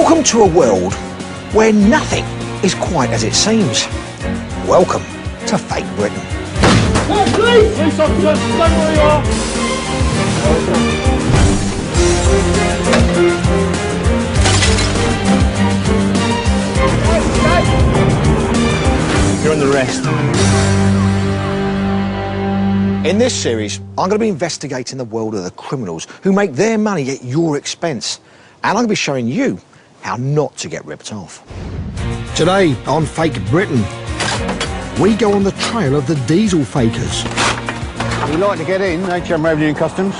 Welcome to a world where nothing is quite as it seems. Welcome to Fake Britain. Police officer, stay where you are. You're under arrest. In this series, I'm going to be investigating the world of the criminals who make their money at your expense. And I'm going to be showing you how not to get ripped off. Today on Fake Britain, we go on the trail of the diesel fakers. We'd like to get in, HM Revenue and Customs.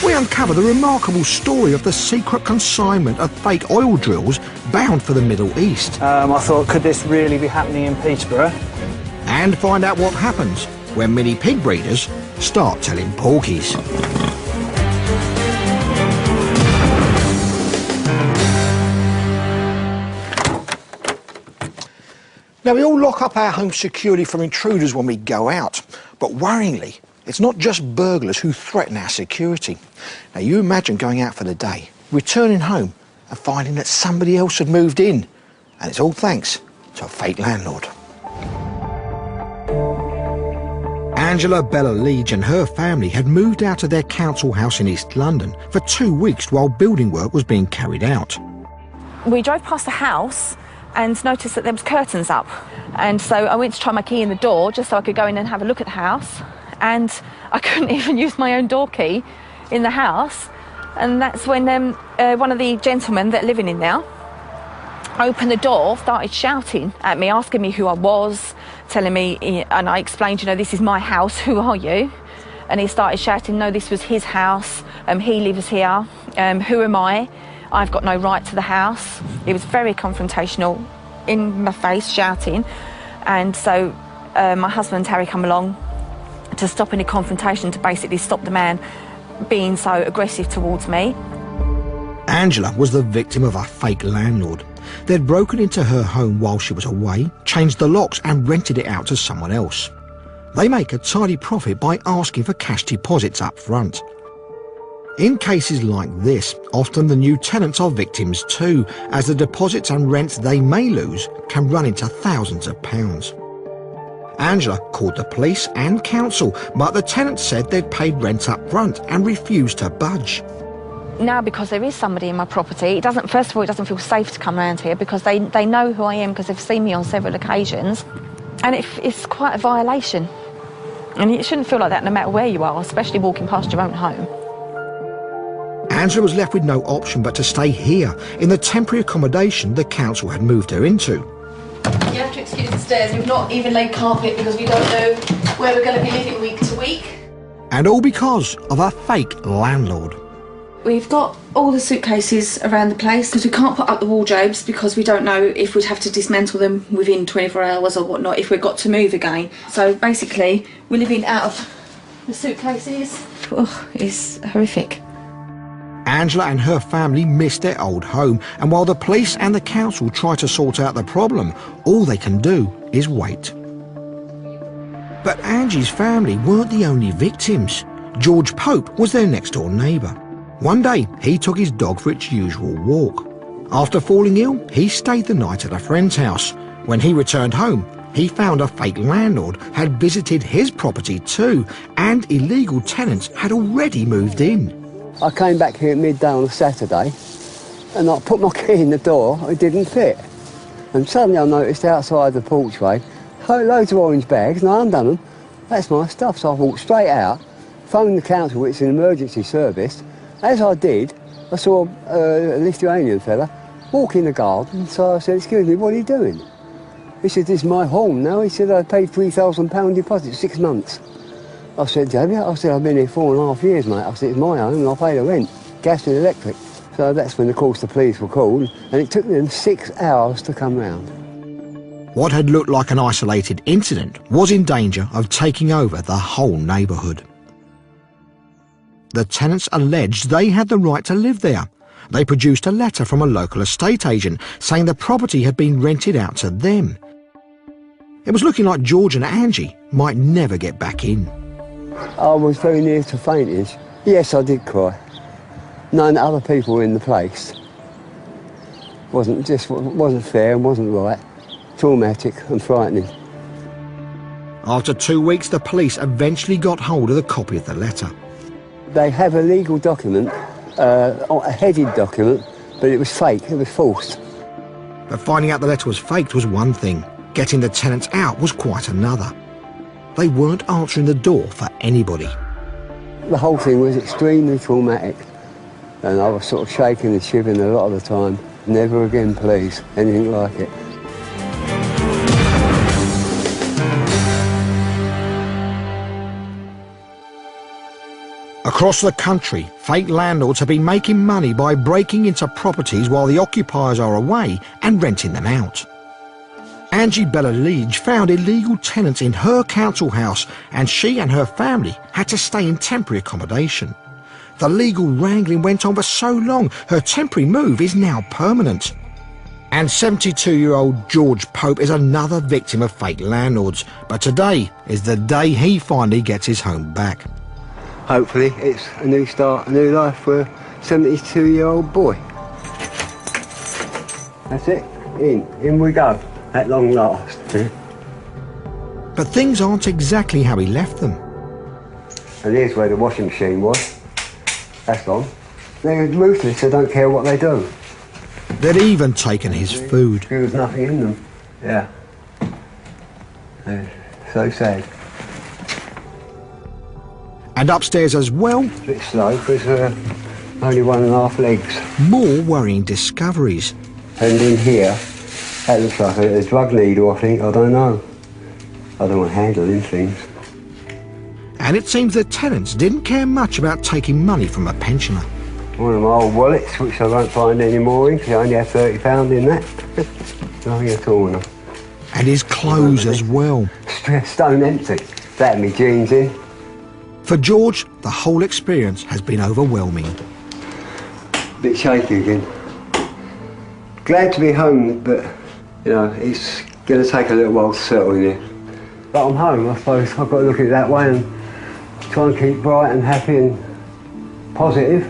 We uncover the remarkable story of the secret consignment of fake oil drills bound for the Middle East. I thought, could this really be happening in Peterborough? And find out what happens when mini pig breeders start telling porkies. Now, we all lock up our homes securely from intruders when we go out, but worryingly, it's not just burglars who threaten our security. Now, you imagine going out for the day, returning home and finding that somebody else had moved in, and it's all thanks to a fake landlord. Angela Bella Leach and her family had moved out of their council house in East London for 2 weeks while building work was being carried out. We drove past the house and noticed that there was curtains up. And so I went to try my key in the door just so I could go in and have a look at the house. And I couldn't even use my own door key in the house. And that's when one of the gentlemen that are living in there opened the door, started shouting at me, asking me who I was, telling me, and I explained, you know, this is my house, who are you? And he started shouting, no, this was his house, he lives here, who am I? I've got no right to the house. He was very confrontational, in my face, shouting. And so my husband, Terry, come along to stop any confrontation, to basically stop the man being so aggressive towards me. Angela was the victim of a fake landlord. They'd broken into her home while she was away, changed the locks and rented it out to someone else. They make a tidy profit by asking for cash deposits up front. In cases like this, often the new tenants are victims too, as the deposits and rents they may lose can run into thousands of pounds. Angela called the police and council, but the tenants said they'd paid rent up front and refused to budge. Now, because there is somebody in my property, first of all, it doesn't feel safe to come around here because they know who I am because they've seen me on several occasions. And it's quite a violation. And it shouldn't feel like that no matter where you are, especially walking past your own home. Angela was left with no option but to stay here in the temporary accommodation the council had moved her into. You have to excuse the stairs. We've not even laid carpet because we don't know where we're going to be living week to week. And all because of a fake landlord. We've got all the suitcases around the place because we can't put up the wardrobes because we don't know if we'd have to dismantle them within 24 hours or whatnot if we've got to move again. So basically, we're living out of the suitcases. Oh, it's horrific. Angela and her family missed their old home, and while the police and the council try to sort out the problem, all they can do is wait. But Angie's family weren't the only victims. George Pope was their next-door neighbour. One day, he took his dog for its usual walk. After falling ill, he stayed the night at a friend's house. When he returned home, he found a fake landlord had visited his property too, and illegal tenants had already moved in. I came back here at midday on a Saturday and I put my key in the door, it didn't fit. And suddenly I noticed outside the porchway loads of orange bags and I undone them. That's my stuff, so I walked straight out, phoned the council, it's an emergency service. As I did, I saw a Lithuanian fella walk in the garden, so I said, excuse me, what are you doing? He said, this is my home now. He said, I paid £3,000 deposit, 6 months. I said, have you? I said, I've been here 4.5 years, mate. I said, it's my home and I pay the rent, gas and electric. So that's when, of course, the police were called, and it took them 6 hours to come round. What had looked like an isolated incident was in danger of taking over the whole neighbourhood. The tenants alleged they had the right to live there. They produced a letter from a local estate agent saying the property had been rented out to them. It was looking like George and Angie might never get back in. I was very near to fainting. Yes, I did cry. Knowing that other people were in the place. wasn't fair and wasn't right. Traumatic and frightening. After 2 weeks, the police eventually got hold of the copy of the letter. They have a legal document, a headed document, but it was fake, it was false. But finding out the letter was faked was one thing. Getting the tenants out was quite another. They weren't answering the door for anybody. The whole thing was extremely traumatic, and I was sort of shaking and shivering a lot of the time. Never again, please, anything like it. Across the country, fake landlords have been making money by breaking into properties while the occupiers are away and renting them out. Angie Bella-Lige found illegal tenants in her council house, and she and her family had to stay in temporary accommodation. The legal wrangling went on for so long, her temporary move is now permanent. And 72-year-old George Pope is another victim of fake landlords, but today is the day he finally gets his home back. Hopefully it's a new start, a new life for a 72-year-old boy. That's it, in we go, at long last. But things aren't exactly how he left them. And here's where the washing machine was. That's gone. They're ruthless, they don't care what they do. They'd even taken his food. There was nothing in them. Yeah. So sad. And upstairs as well, A bit slow, because only 1.5 legs. more worrying discoveries. And in here, that looks like a drug needle, I think. I don't know. I don't want handling things. And it seems the tenants didn't care much about taking money from a pensioner. One of my old wallets, which I won't find anymore in, because I only have £30 in that. Nothing at all enough. And his clothes as well. Stone empty. That and my jeans in. For George, the whole experience has been overwhelming. Bit shaky again. Glad to be home, but, you know, it's going to take a little while to settle in here. But I'm home, I suppose. I've got to look at it that way and try and keep bright and happy and positive.